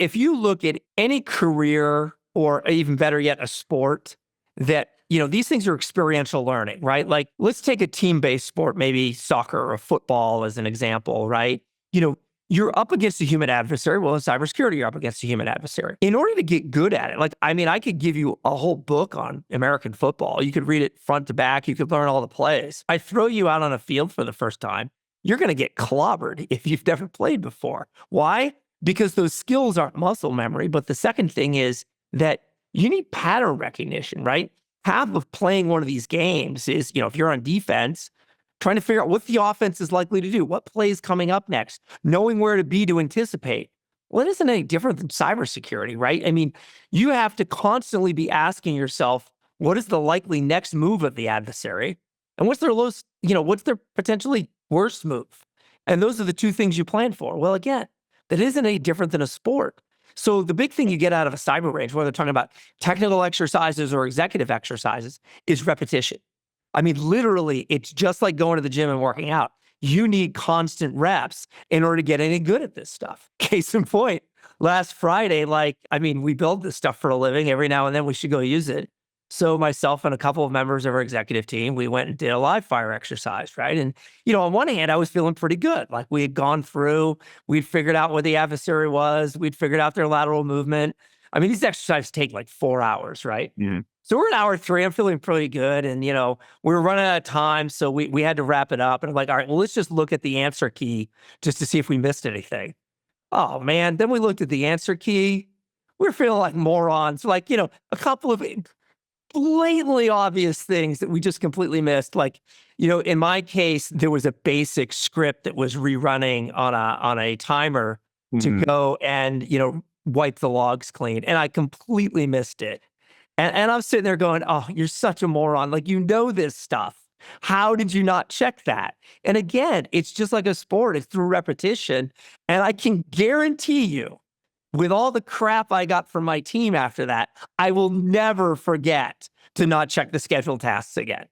if you look at any career or even better yet, a sport that, these things are experiential learning, right? Like, let's take a team-based sport, maybe soccer or football as an example, right? You're up against a human adversary. Well, in cybersecurity, you're up against a human adversary. In order to get good at it, I could give you a whole book on American football. You could read it front to back. You could learn all the plays. I throw you out on a field for the first time. You're going to get clobbered if you've never played before. Why? Because those skills aren't muscle memory. But the second thing is that you need pattern recognition, right? Half of playing one of these games is, if you're on defense, trying to figure out what the offense is likely to do, what play is coming up next, knowing where to be to anticipate. Well, it isn't any different than cybersecurity, right? I mean, you have to constantly be asking yourself, what is the likely next move of the adversary? And what's their potentially worst move? And those are the two things you plan for. Well, again, that isn't any different than a sport. So the big thing you get out of a cyber range, whether they're talking about technical exercises or executive exercises, is repetition. I mean, literally, it's just like going to the gym and working out. You need constant reps in order to get any good at this stuff. Case in point, last Friday, we build this stuff for a living. Every now and then we should go use it. So myself and a couple of members of our executive team, we went and did a live fire exercise, right? And, on one hand, I was feeling pretty good. Like, we had gone through, we'd figured out where the adversary was, we'd figured out their lateral movement. I mean, these exercises take like 4 hours, right? Mm-hmm. So we're at hour 3. I'm feeling pretty good. And, we were running out of time. So we had to wrap it up. And I'm like, all right, well, let's just look at the answer key just to see if we missed anything. Oh, man. Then we looked at the answer key. We were feeling like morons. Like, a couple of blatantly obvious things that we just completely missed. Like, in my case, there was a basic script that was rerunning on a timer to go and, wipe the logs clean. And I completely missed it. And I'm sitting there going, oh, you're such a moron. Like, this stuff. How did you not check that? And again, it's just like a sport. It's through repetition. And I can guarantee you, with all the crap I got from my team after that, I will never forget to not check the scheduled tasks again.